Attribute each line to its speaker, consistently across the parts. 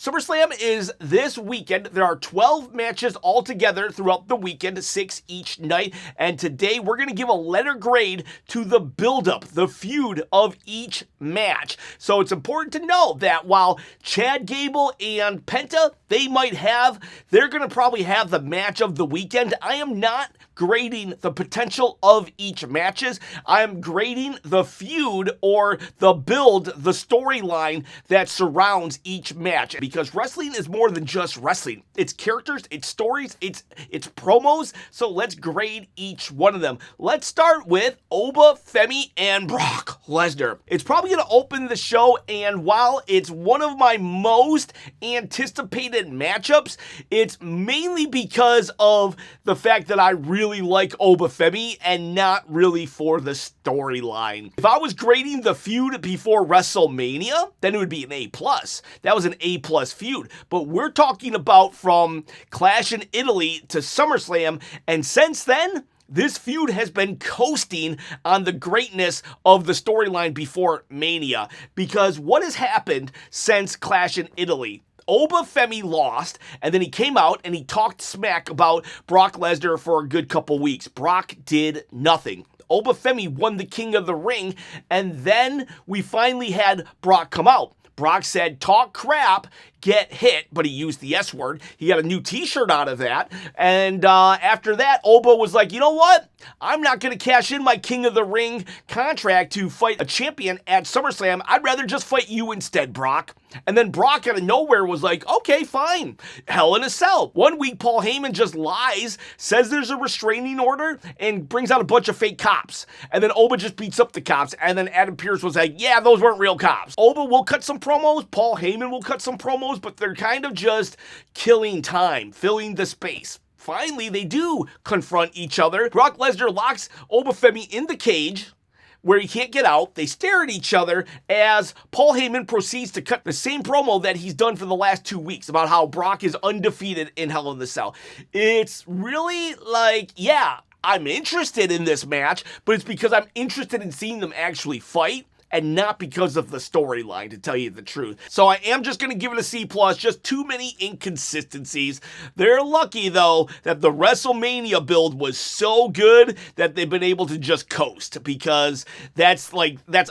Speaker 1: SummerSlam is this weekend. There are 12 matches altogether throughout the weekend, 6 each night. And today we're going to give a letter grade to the build-up, the feud of each match. So it's important to know that while Chad Gable and Penta, they're going to probably have the match of the weekend. I am not grading the potential of each matches. I am grading the feud or the build, the storyline that surrounds each match. Because wrestling is more than just wrestling. It's characters, it's stories, it's promos. So let's grade each one of them. Let's start with Oba, Femi, and Brock Lesnar. It's probably going to open the show, and while it's one of my most anticipated matchups, it's mainly because of the fact that I really like Oba Femi and not really for the storyline. If I was grading the feud before WrestleMania, then it would be an A+. That was an A+ feud. But we're talking about from Clash in Italy to SummerSlam, and since then, this feud has been coasting on the greatness of the storyline before Mania. Because what has happened since Clash in Italy? Oba Femi lost, and then he came out and he talked smack about Brock Lesnar for a good couple weeks. Brock did nothing. Oba Femi won the King of the Ring, and then we finally had Brock come out. Brock said, talk crap, get hit, but he used the S word. He got a new t-shirt out of that. And after that, Oba was like, you know what? I'm not going to cash in my King of the Ring contract to fight a champion at SummerSlam. I'd rather just fight you instead, Brock. And then Brock out of nowhere was like, okay, fine. Hell in a Cell. 1 week, Paul Heyman just lies, says there's a restraining order, and brings out a bunch of fake cops. And then Oba just beats up the cops. And then Adam Pearce was like, yeah, those weren't real cops. Oba will cut some promos. Paul Heyman will cut some promos, but they're kind of just killing time, filling the space. Finally, they do confront each other. Brock Lesnar locks Oba Femi in the cage where he can't get out. They stare at each other as Paul Heyman proceeds to cut the same promo that he's done for the last 2 weeks about how Brock is undefeated in Hell in the Cell. It's really like, yeah, I'm interested in this match, but it's because I'm interested in seeing them actually fight, and not because of the storyline, to tell you the truth. So I am just going to give it a C+, just too many inconsistencies. They're lucky, though, that the WrestleMania build was so good that they've been able to just coast, because that's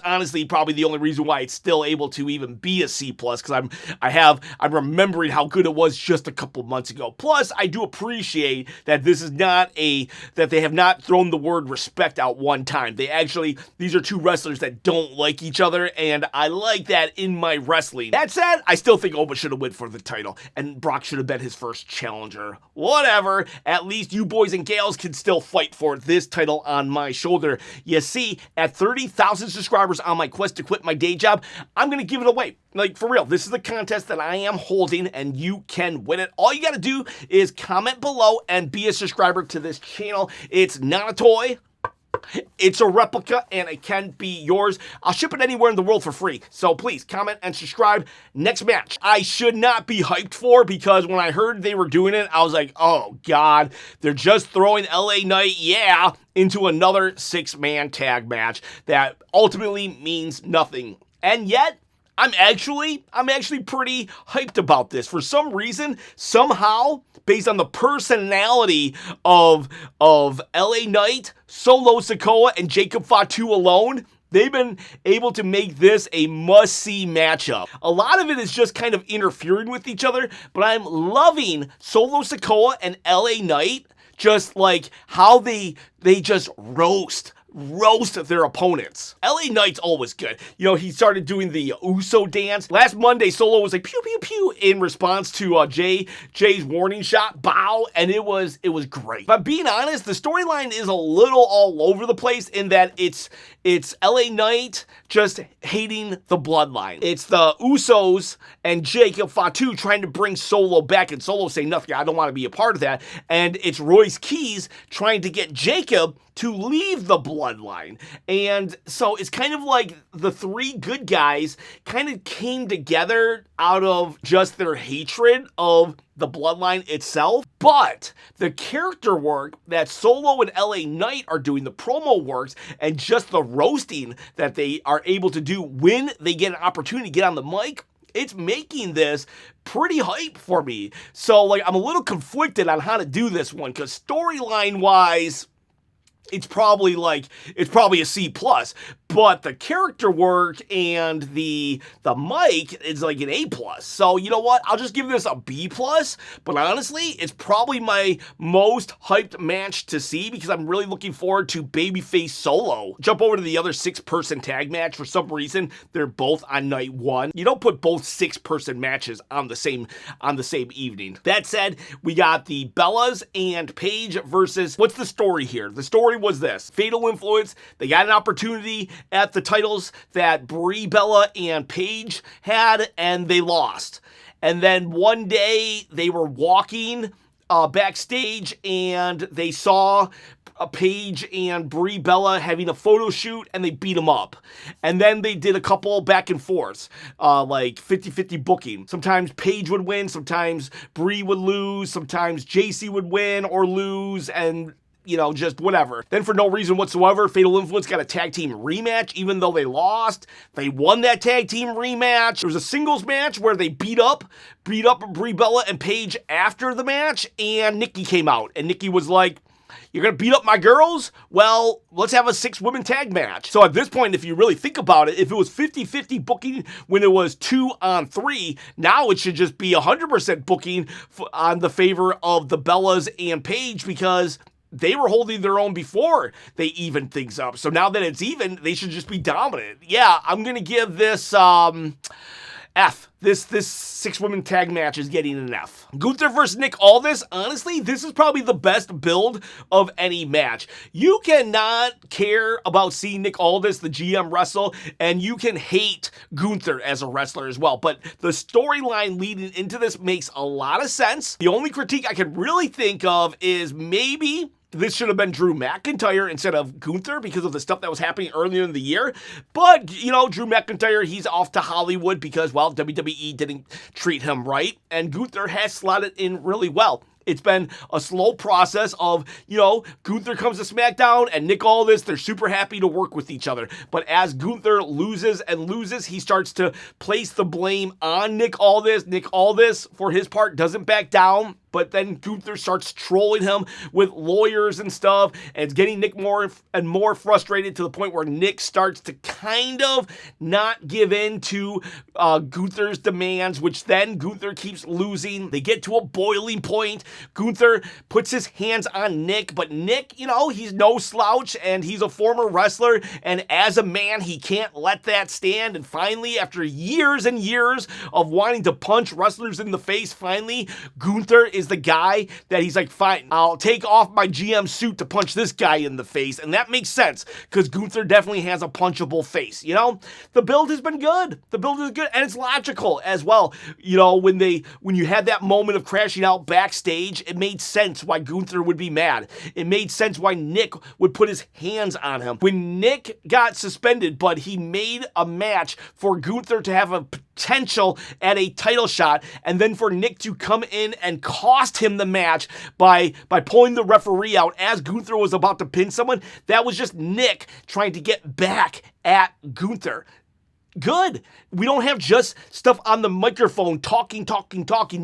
Speaker 1: honestly probably the only reason why it's still able to even be a C+, because I'm remembering how good it was just a couple months ago. Plus, I do appreciate that this is not that they have not thrown the word respect out one time. These are two wrestlers that don't like each other, and I like that in my wrestling. That said, I still think Oba should have went for the title, and Brock should have been his first challenger. Whatever, at least you boys and gals can still fight for this title on my shoulder. You see, at 30,000 subscribers on my quest to quit my day job, I'm gonna give it away. Like, for real, this is the contest that I am holding, and you can win it. All you gotta do is comment below and be a subscriber to this channel. It's not a toy. It's a replica, and it can be yours. I'll ship it anywhere in the world for free. So please comment and subscribe. Next match, I should not be hyped for, because when I heard they were doing it, I was like, oh God, they're just throwing LA Knight, into another 6-man tag match that ultimately means nothing. And yet, I'm actually pretty hyped about this. For some reason, somehow, based on the personality of LA Knight, Solo Sikoa, and Jacob Fatu alone, they've been able to make this a must-see matchup. A lot of it is just kind of interfering with each other, but I'm loving Solo Sikoa and LA Knight, just like how they just roast their opponents. LA Knight's always good. You know, he started doing the Uso dance. Last Monday, Solo was like, pew, pew, pew, in response to Jay's warning shot, bow, and it was great. If I'm being honest, the storyline is a little all over the place in that it's LA Knight just hating the bloodline. It's the Usos and Jacob Fatu trying to bring Solo back, and Solo saying nothing, I don't want to be a part of that. And it's Royce Keys trying to get Jacob to leave the bloodline. And so it's kind of like the three good guys kind of came together out of just their hatred of the bloodline itself. But the character work that Solo and LA Knight are doing, the promo works, and just the roasting that they are able to do when they get an opportunity to get on the mic, it's making this pretty hype for me. So, like, I'm a little conflicted on how to do this one, because storyline-wise, it's probably a C plus, but the character work and the mic is like an A plus. So you know what? I'll just give this a B plus. But honestly, it's probably my most hyped match to see, because I'm really looking forward to Babyface Solo. Jump over to the other 6-person tag match. For some reason, they're both on night 1. You don't put both 6-person matches on the same evening. That said, we got the Bellas and Paige versus, what's the story here? The story was this: Fatal Influence, they got an opportunity at the titles that Brie Bella and Paige had, and they lost. And then one day they were walking backstage, and they saw Paige and Brie Bella having a photo shoot, and they beat them up. And then they did a couple back and forths, like 50-50 booking. Sometimes Paige would win, sometimes Brie would lose, sometimes JC would win or lose, and you know, just whatever. Then for no reason whatsoever, Fatal Influence got a tag team rematch, even though they lost. They won that tag team rematch. There was a singles match where they beat up Brie Bella and Paige after the match, and Nikki came out. And Nikki was like, "You're going to beat up my girls? Well, let's have a 6-women tag match." So at this point, if you really think about it, if it was 50-50 booking when it was 2-on-3, now it should just be 100% booking on the favor of the Bellas and Paige, because they were holding their own before they evened things up. So now that it's even, they should just be dominant. Yeah, I'm going to give this F. This 6-women tag match is getting an F. Gunther versus Nick Aldis, honestly, this is probably the best build of any match. You cannot care about seeing Nick Aldis, the GM, wrestle, and you can hate Gunther as a wrestler as well. But the storyline leading into this makes a lot of sense. The only critique I can really think of is maybe this should have been Drew McIntyre instead of Gunther, because of the stuff that was happening earlier in the year. But, you know, Drew McIntyre, he's off to Hollywood because, well, WWE didn't treat him right. And Gunther has slotted in really well. It's been a slow process of, you know, Gunther comes to SmackDown and Nick Aldis, they're super happy to work with each other. But as Gunther loses and loses, he starts to place the blame on Nick Aldis. Nick Aldis, for his part, doesn't back down. But then Gunther starts trolling him with lawyers and stuff, and it's getting Nick more and more frustrated, to the point where Nick starts to kind of not give in to Gunther's demands, which then Gunther keeps losing. They get to a boiling point. Gunther puts his hands on Nick, but Nick, you know, he's no slouch, and he's a former wrestler, and as a man, he can't let that stand. And finally, after years and years of wanting to punch wrestlers in the face, finally, Gunther is the guy that he's like, fine, I'll take off my GM suit to punch this guy in the face. And that makes sense, because Gunther definitely has a punchable face. You know, the build has been good. The build is good, and it's logical as well. You know, when you had that moment of crashing out backstage, it made sense why Gunther would be mad. It made sense why Nick would put his hands on him. When Nick got suspended, but he made a match for Gunther to have a potential at a title shot, and then for Nick to come in and cost him the match by pulling the referee out as Gunther was about to pin someone, that was just Nick trying to get back at Gunther. Good. We don't have just stuff on the microphone talking.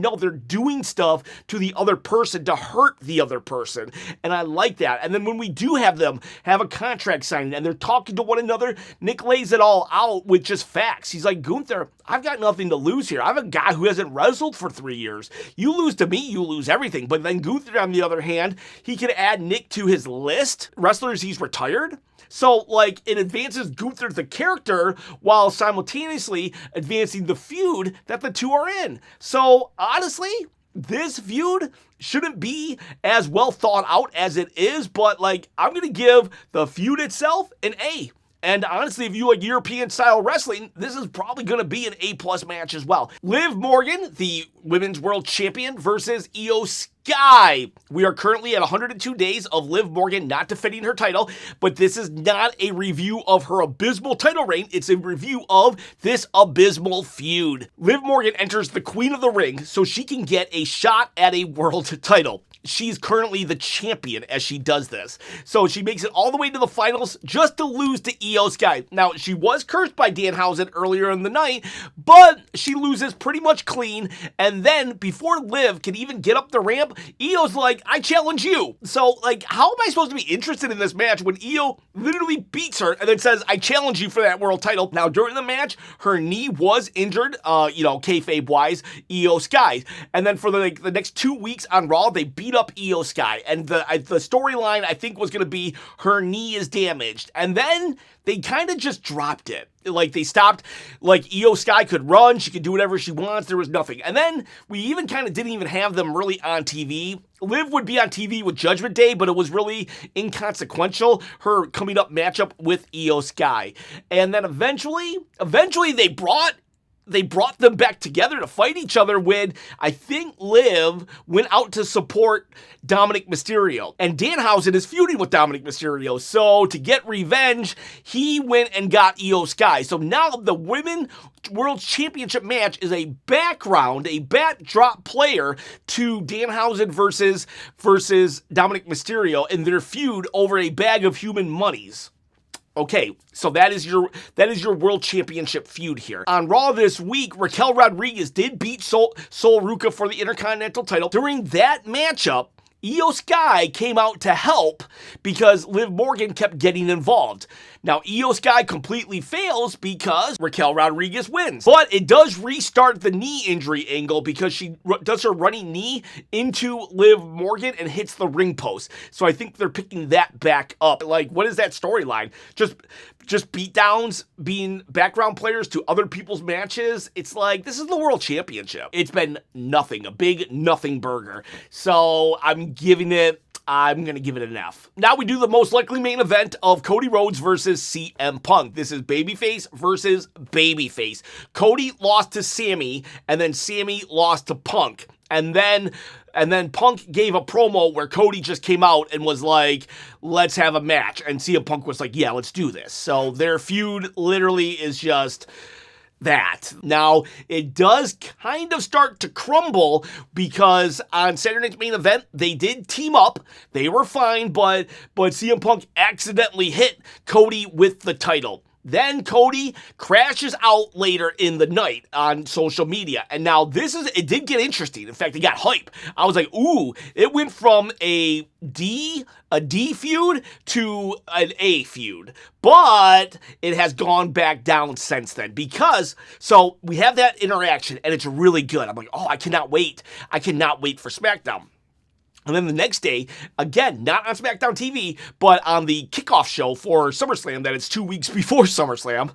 Speaker 1: No, they're doing stuff to the other person to hurt the other person. And I like that. And then when we do have them have a contract signing and they're talking to one another, Nick lays it all out with just facts. He's like, Gunther, I've got nothing to lose here. I'm a guy who hasn't wrestled for 3 years. You lose to me, you lose everything. But then Gunther, on the other hand, he can add Nick to his list. Wrestlers he's retired. So, like, it advances Gunther the character while simultaneously advancing the feud that the two are in. So, honestly, this feud shouldn't be as well thought out as it is, but, like, I'm going to give the feud itself an A. And honestly, if you like European-style wrestling, this is probably going to be an A+ match as well. Liv Morgan, the Women's World Champion, versus Io Sky. Sky. We are currently at 102 days of Liv Morgan not defending her title, but this is not a review of her abysmal title reign. It's a review of this abysmal feud. Liv Morgan enters the Queen of the Ring so she can get a shot at a world title. She's currently the champion as she does this. So she makes it all the way to the finals just to lose to Io Sky. Now, she was cursed by Danhausen earlier in the night, but she loses pretty much clean. And then before Liv can even get up the ramp, Io's like, I challenge you. So, like, how am I supposed to be interested in this match when Io literally beats her and then says, I challenge you for that world title? Now, during the match, her knee was injured, kayfabe-wise, Io Sky. And then for the next 2 weeks on Raw, they beat up Io Sky, and the storyline I think was going to be her knee is damaged, and then they kind of just dropped it. Like, they stopped, like, Io Sky could run, she could do whatever she wants, there was nothing. And then we even kind of didn't even have them really on TV. Liv would be on TV with Judgment Day, but it was really inconsequential, her coming up matchup with Io Sky. And then eventually they brought them back together to fight each other when I think Liv went out to support Dominic Mysterio. And Danhausen is feuding with Dominic Mysterio. So to get revenge, he went and got Io Sky. So now the Women World Championship match is a backdrop player to Danhausen versus Dominic Mysterio in their feud over a bag of human monies. Okay, so that is your World Championship feud here. On Raw this week, Raquel Rodriguez did beat Sol Ruca for the Intercontinental title. During that matchup, Io Sky came out to help because Liv Morgan kept getting involved. Now, Io Sky completely fails because Raquel Rodriguez wins. But it does restart the knee injury angle because she does her running knee into Liv Morgan and hits the ring post. So I think they're picking that back up. Like, what is that storyline? Just beatdowns being background players to other people's matches? It's like, this is the World Championship. It's been nothing, a big nothing burger. So I'm going to give it an F. Now we do the most likely main event of Cody Rhodes versus CM Punk. This is babyface versus babyface. Cody lost to Sammy, and then Sammy lost to Punk. And then Punk gave a promo where Cody just came out and was like, let's have a match. And CM Punk was like, yeah, let's do this. So their feud literally is just that. Now, it does kind of start to crumble because on Saturday Night's Main Event, they did team up. They were fine, but CM Punk accidentally hit Cody with the title. Then Cody crashes out later in the night on social media. And now it did get interesting. In fact, it got hype. I was like, ooh, it went from a D feud to an A feud. But it has gone back down since then so we have that interaction and it's really good. I'm like, oh, I cannot wait. I cannot wait for SmackDown. And then the next day, again, not on SmackDown TV, but on the kickoff show for SummerSlam, that it's 2 weeks before SummerSlam,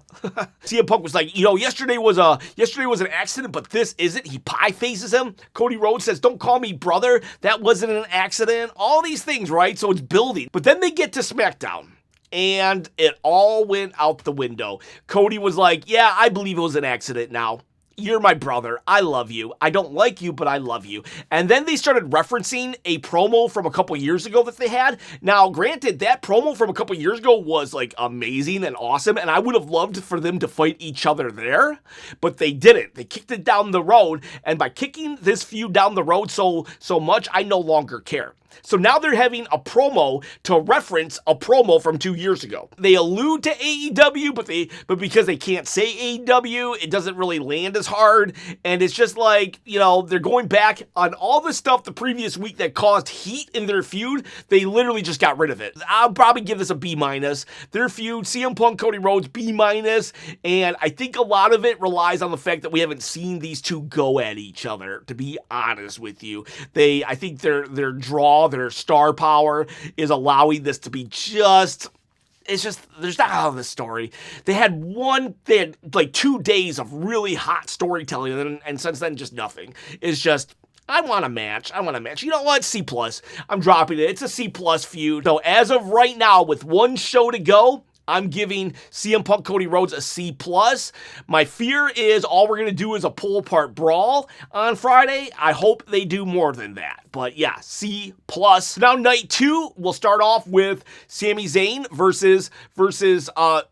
Speaker 1: CM Punk was like, yesterday was an accident, but this isn't. He pie faces him. Cody Rhodes says, don't call me brother. That wasn't an accident. All these things, right? So it's building. But then they get to SmackDown. And it all went out the window. Cody was like, yeah, I believe it was an accident now. You're my brother. I love you. I don't like you, but I love you. And then they started referencing a promo from a couple years ago that they had. Now, granted, that promo from a couple years ago was like amazing and awesome, and I would have loved for them to fight each other there, but they didn't. They kicked it down the road, and by kicking this feud down the road so much, I no longer care. So now they're having a promo to reference a promo from 2 years ago. They allude to AEW, but because they can't say AEW, it doesn't really land as hard. And it's just like, they're going back on all the stuff the previous week that caused heat in their feud. They literally just got rid of it. I'll probably give this a B-. Their feud, CM Punk, Cody Rhodes, B-. And I think a lot of it relies on the fact that we haven't seen these two go at each other, to be honest with you. I think their draw, their star power is allowing this to be there's not out of the story. They had like 2 days of really hot storytelling, and since then, just nothing. It's just, I want a match. You know what? C+. I'm dropping it. It's a C+ feud. So as of right now, with one show to go, I'm giving CM Punk Cody Rhodes a C+. My fear is all we're going to do is a pull-apart brawl on Friday. I hope they do more than that. But yeah, C+. Now, night 2, we'll start off with Sami Zayn versus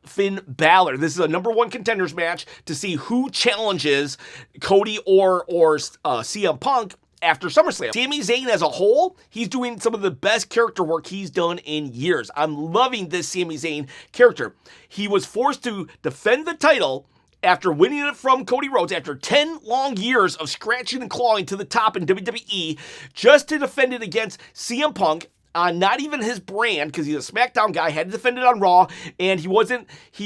Speaker 1: Finn Balor. This is a number 1 contenders match to see who challenges Cody or CM Punk after SummerSlam. Sami Zayn as a whole, he's doing some of the best character work he's done in years. I'm loving this Sami Zayn character. He was forced to defend the title after winning it from Cody Rhodes after 10 long years of scratching and clawing to the top in WWE, just to defend it against CM Punk on not even his brand, because he's a SmackDown guy, had to defend it on Raw, and he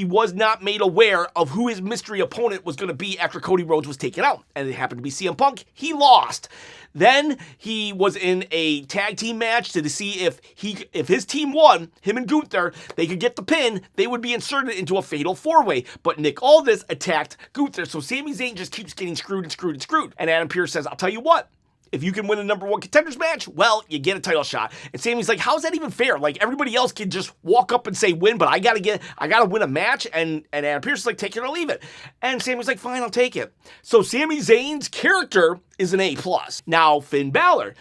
Speaker 1: was not made aware of who his mystery opponent was going to be after Cody Rhodes was taken out. And it happened to be CM Punk. He lost. Then he was in a tag team match to see if his team won, him and Gunther, they could get the pin, they would be inserted into a fatal 4-way. But Nick Aldis attacked Gunther, so Sami Zayn just keeps getting screwed and screwed and screwed. And Adam Pearce says, I'll tell you what, if you can win a number 1 contenders match, well, you get a title shot. And Sami's like, how's that even fair? Like, everybody else can just walk up and say win, but I gotta win a match. And Adam Pearce is like, take it or leave it. And Sami's like, fine, I'll take it. So Sami Zayn's character is an A+. Now, Finn Balor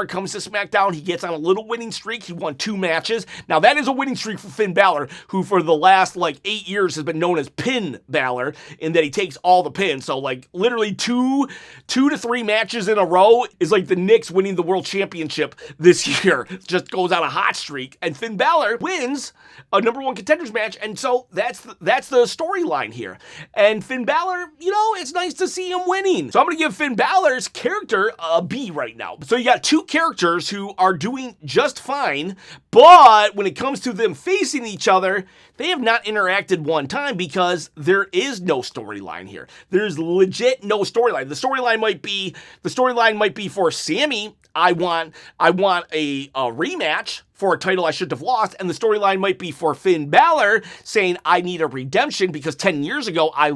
Speaker 1: comes to SmackDown. He gets on a little winning streak. He won 2 matches. Now, that is a winning streak for Finn Balor, who for the last, 8 years has been known as Pin Balor, in that he takes all the pins. So, literally 2 to 3 matches in a row is like the Knicks winning the World Championship this year. Just goes on a hot streak. And Finn Balor wins a number 1 contenders match. And so, that's the storyline here. And Finn Balor, it's nice to see him winning. So, I'm going to give Finn Balor character a B right now. So you got 2 characters who are doing just fine, but when it comes to them facing each other, they have not interacted one time because there is no storyline here. There's legit no storyline. The storyline might be for Sami. I want a rematch for a title I should have lost, and the storyline might be for Finn Balor saying I need a redemption because 10 years ago I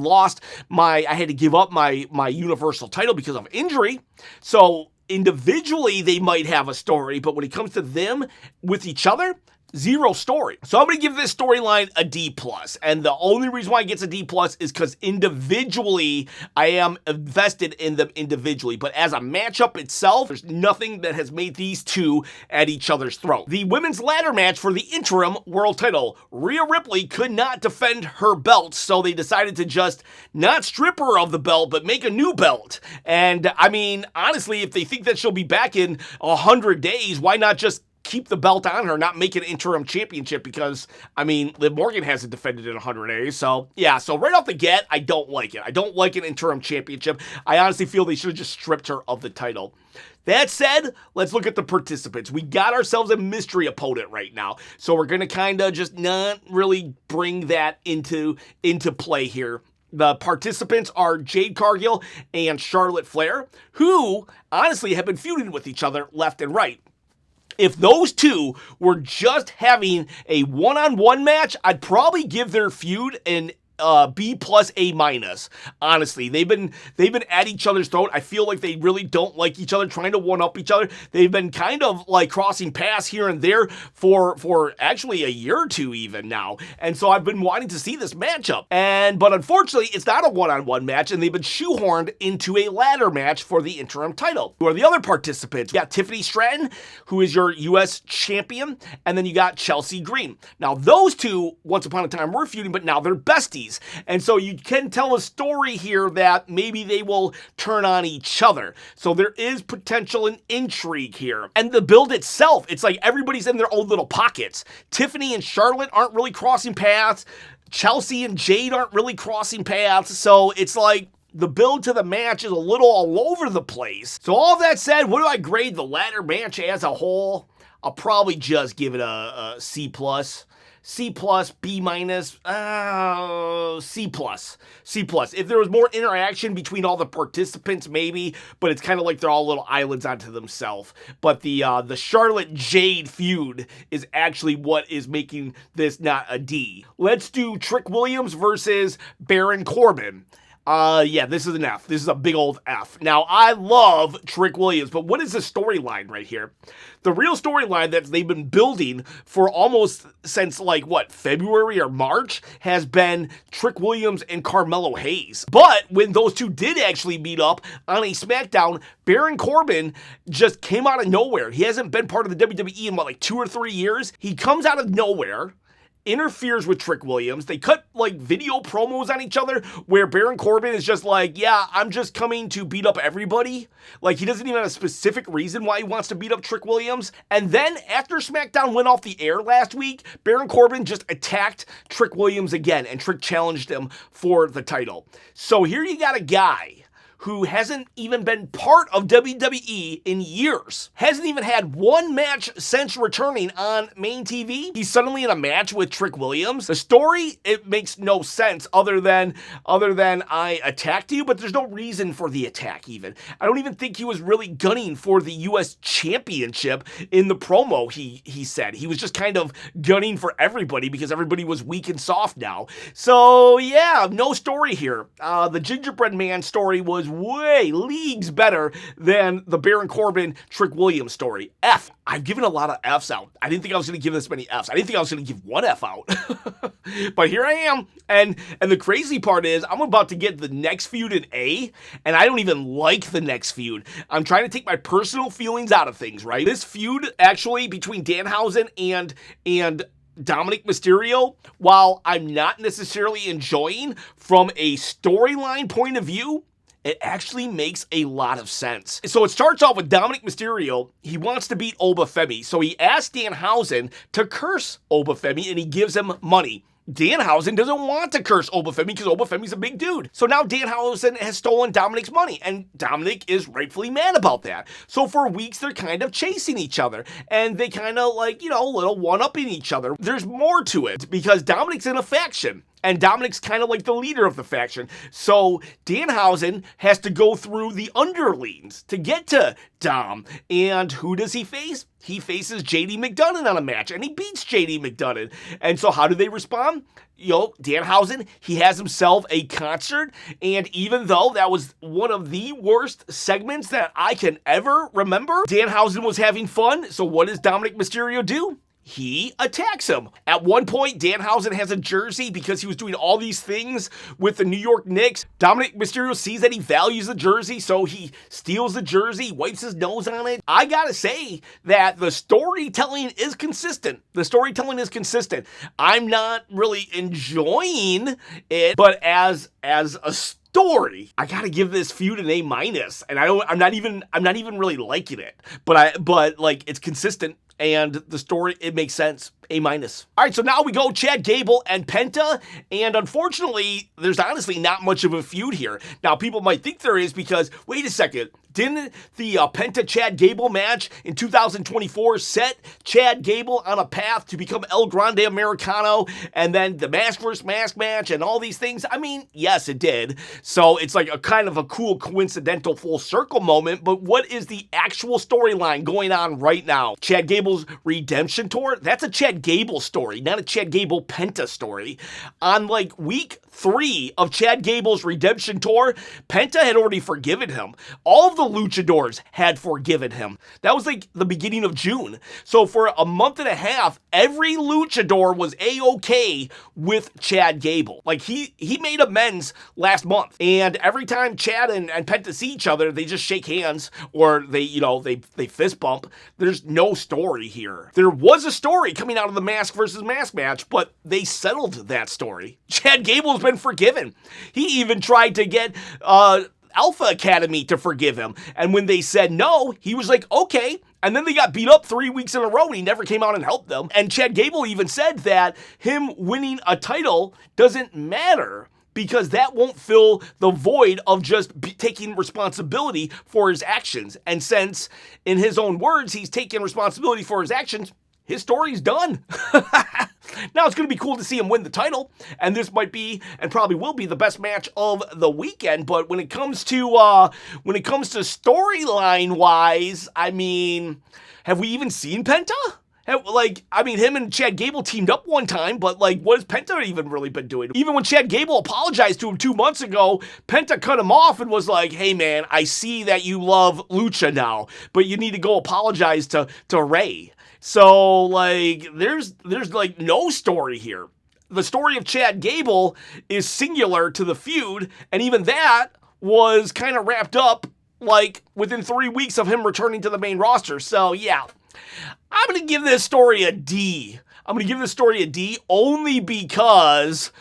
Speaker 1: had to give up my Universal title because of injury. So individually they might have a story, but when it comes to them with each other, zero story. So I'm going to give this storyline a D+. And the only reason why it gets a D+ is because individually, I am invested in them individually. But as a matchup itself, there's nothing that has made these two at each other's throat. The women's ladder match for the interim world title. Rhea Ripley could not defend her belt, so they decided to just not strip her of the belt, but make a new belt. And I mean, honestly, if they think that she'll be back in 100 days, why not just keep the belt on her, not make it an interim championship? Because, I mean, Liv Morgan hasn't defended in 100 days. So, yeah, so right off the get, I don't like it. I don't like an interim championship. I honestly feel they should have just stripped her of the title. That said, let's look at the participants. We got ourselves a mystery opponent right now. So we're going to kind of just not really bring that into play here. The participants are Jade Cargill and Charlotte Flair, who honestly have been feuding with each other left and right. If those two were just having a one-on-one match, I'd probably give their feud an B plus A minus. Honestly, they've been at each other's throat. I feel like they really don't like each other, trying to one up each other. They've been kind of like crossing paths here and there for actually a year or two even now. And so I've been wanting to see this matchup. But unfortunately, it's not a one-on-one match, and they've been shoehorned into a ladder match for the interim title. Who are the other participants? You got Tiffany Stratton, who is your US champion, and then you got Chelsea Green. Now, those two, once upon a time, were feuding, but now they're besties. And so you can tell a story here that maybe they will turn on each other. So there is potential and intrigue here. And the build itself, it's like everybody's in their own little pockets. Tiffany and Charlotte aren't really crossing paths. Chelsea and Jade aren't really crossing paths. So it's like the build to the match is a little all over the place. So all that said, what do I grade the ladder match as a whole? I'll probably just give it a C+. C+, B-, C+. If there was more interaction between all the participants, maybe, but it's kind of like they're all little islands onto themselves. But the Charlotte Jade feud is actually what is making this not a D. Let's do Trick Williams versus Baron Corbin. Yeah, this is an F. This is a big old F. Now, I love Trick Williams, but what is the storyline right here? The real storyline that they've been building for almost since, February or March has been Trick Williams and Carmelo Hayes. But when those two did actually meet up on a SmackDown, Baron Corbin just came out of nowhere. He hasn't been part of the WWE in, 2 or 3 years? He comes out of nowhere, interferes with Trick Williams. They cut video promos on each other where Baron Corbin is just yeah, I'm just coming to beat up everybody. He doesn't even have a specific reason why he wants to beat up Trick Williams. And then after SmackDown went off the air last week, Baron Corbin just attacked Trick Williams again, and Trick challenged him for the title. So here you got a guy who hasn't even been part of WWE in years, hasn't even had one match since returning on main TV. He's suddenly in a match with Trick Williams. The story, it makes no sense other than I attacked you, but there's no reason for the attack even. I don't even think he was really gunning for the US Championship in the promo he said. He was just kind of gunning for everybody because everybody was weak and soft now. So yeah, no story here. The Gingerbread Man story was way leagues better than the Baron Corbin Trick Williams story. F. I've given a lot of Fs out. I didn't think I was going to give this many Fs. I didn't think I was going to give one F out. But here I am. And the crazy part is I'm about to get the next feud in A, and I don't even like the next feud. I'm trying to take my personal feelings out of things, right? This feud actually between Danhausen and Dominic Mysterio, while I'm not necessarily enjoying from a storyline point of view, it actually makes a lot of sense. So it starts off with Dominic Mysterio. He wants to beat Obafemi. So he asks Danhausen to curse Obafemi, and he gives him money. Danhausen doesn't want to curse Obafemi because Obafemi's a big dude. So now Danhausen has stolen Dominic's money, and Dominic is rightfully mad about that. So for weeks, they're kind of chasing each other, and they kind of little one-upping each other. There's more to it because Dominic's in a faction. And Dominic's kind of like the leader of the faction. So Danhausen has to go through the underlings to get to Dom. And who does he face? He faces JD McDonough on a match, and he beats JD McDonough. And so how do they respond? Danhausen, he has himself a concert, and even though that was one of the worst segments that I can ever remember, Danhausen was having fun. So what does Dominic Mysterio do? He attacks him. At one point, Danhausen has a jersey because he was doing all these things with the New York Knicks. Dominic Mysterio sees that he values the jersey, so he steals the jersey, wipes his nose on it. I gotta say that the storytelling is consistent. I'm not really enjoying it, but as a story, I gotta give this feud an A-, and I'm not even really liking it, but it's consistent. And the story, it makes sense. A-. All right, so now we go Chad Gable and Penta, and unfortunately, there's honestly not much of a feud here. Now, people might think there is because, wait a second, didn't the Penta-Chad Gable match in 2024 set Chad Gable on a path to become El Grande Americano, and then the mask versus mask match and all these things? I mean, yes, it did. So it's like a kind of a cool coincidental full circle moment, but what is the actual storyline going on right now? Chad Gable's redemption tour? That's a Chad Gable story, not a Chad Gable Penta story. On week 3 of Chad Gable's redemption tour, Penta had already forgiven him. All of the luchadors had forgiven him. That was the beginning of June. So for a month and a half, every luchador was A-okay with Chad Gable. He made amends last month. And every time Chad and Penta see each other, they just shake hands or they fist bump. There's no story here. There was a story coming out of the mask versus mask match, but they settled that story. Chad Gable's been forgiven. He even tried to get Alpha Academy to forgive him. And when they said no, he was like, okay. And then they got beat up 3 weeks in a row and he never came out and helped them. And Chad Gable even said that him winning a title doesn't matter because that won't fill the void of just taking responsibility for his actions. And since, in his own words, he's taking responsibility for his actions, his story's done. Now it's going to be cool to see him win the title, and this might be, and probably will be, the best match of the weekend. But when it comes to storyline wise, I mean, have we even seen Penta? Like, I mean, him and Chad Gable teamed up one time, but like, what has Penta even really been doing? Even when Chad Gable apologized to him 2 months ago, Penta cut him off and was like, hey man, I see that you love Lucha now, but you need to go apologize to Ray. So like, there's like no story here. The story of Chad Gable is singular to the feud, and even that was kind of wrapped up like within 3 weeks of him returning to the main roster. So yeah, I'm going to give this story a D. I'm going to give this story a D only because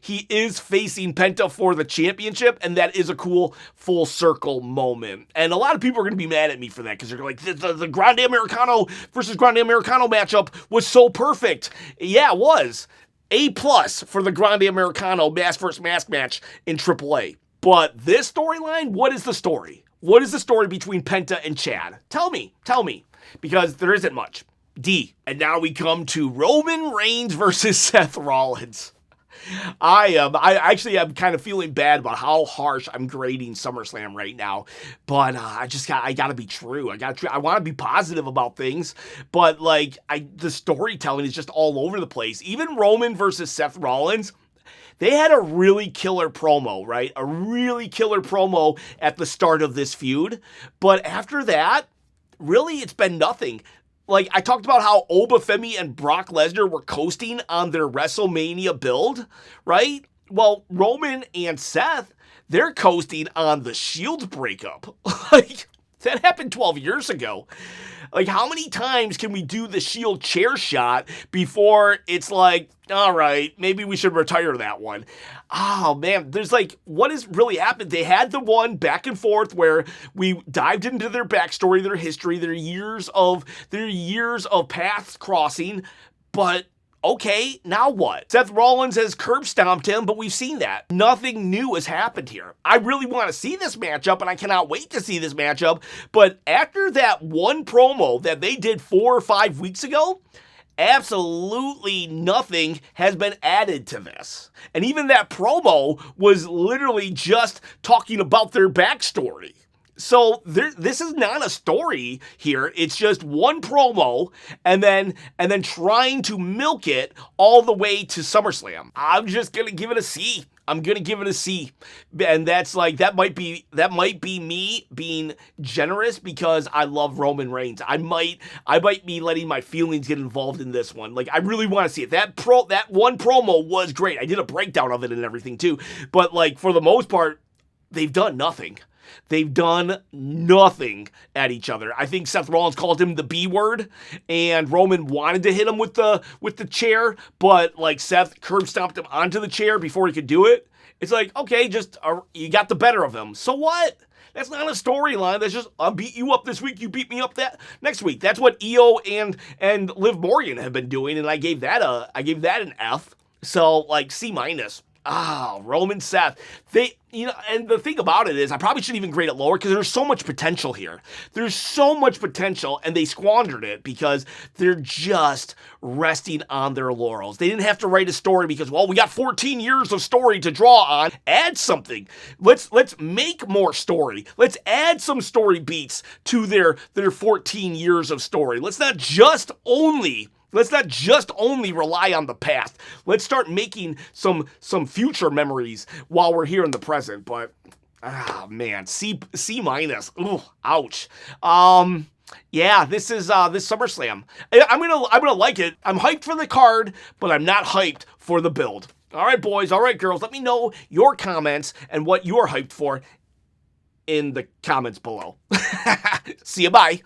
Speaker 1: he is facing Penta for the championship, and that is a cool full circle moment. And a lot of people are going to be mad at me for that because they're like, the Grande Americano versus Grande Americano matchup was so perfect. Yeah, it was. A+ for the Grande Americano mask versus mask match in AAA. But this storyline, what is the story? What is the story between Penta and Chad? Tell me, because there isn't much. D. And now we come to Roman Reigns versus Seth Rollins. I actually am kind of feeling bad about how harsh I'm grading SummerSlam right now, but I gotta be true. I want to be positive about things, but like the storytelling is just all over the place. Even Roman versus Seth Rollins, they had a really killer promo, right? A really killer promo at the start of this feud. But after that, really, it's been nothing. Like, I talked about how Obafemi and Brock Lesnar were coasting on their WrestleMania build, right? Well, Roman and Seth, they're coasting on the Shield breakup. Like, that happened 12 years ago. Like, how many times can we do the Shield chair shot before it's like, all right, maybe we should retire that one? Oh, man, there's like, what has really happened? They had the one back and forth where we dived into their backstory, their history, their years of paths crossing, but okay, now what? Seth Rollins has curb stomped him, but we've seen that. Nothing new has happened here. I really want to see this matchup, and I cannot wait to see this matchup, but after that one promo that they did 4 or 5 weeks ago, absolutely nothing has been added to this. And even that promo was literally just talking about their backstory. So this is not a story here. It's just one promo and then trying to milk it all the way to SummerSlam. I'm just gonna give it a C. I'm gonna give it a C, and that's like that might be me being generous because I love Roman Reigns. I might be letting my feelings get involved in this one. Like I really want to see it. That one promo was great. I did a breakdown of it and everything too. But like for the most part, they've done nothing. They've done nothing at each other. I think Seth Rollins called him the B word, and Roman wanted to hit him with the chair, but like Seth curb stomped him onto the chair before he could do it. It's like, okay, just you got the better of him. So what? That's not a storyline. That's just I'll beat you up this week, you beat me up that next week. That's what Io and Liv Morgan have been doing, and I gave that an F. So like C-. Roman Seth. And the thing about it is, I probably shouldn't even grade it lower because there's so much potential here. There's so much potential, and they squandered it because they're just resting on their laurels. They didn't have to write a story because, well, we got 14 years of story to draw on. Add something. Let's make more story. Let's add some story beats to their 14 years of story. Let's not just only rely on the past. Let's start making some future memories while we're here in the present. But man, C-. Ooh, ouch. Yeah, this is this SummerSlam. I'm gonna like it. I'm hyped for the card, but I'm not hyped for the build. All right, boys. All right, girls. Let me know your comments and what you're hyped for in the comments below. See you. Bye.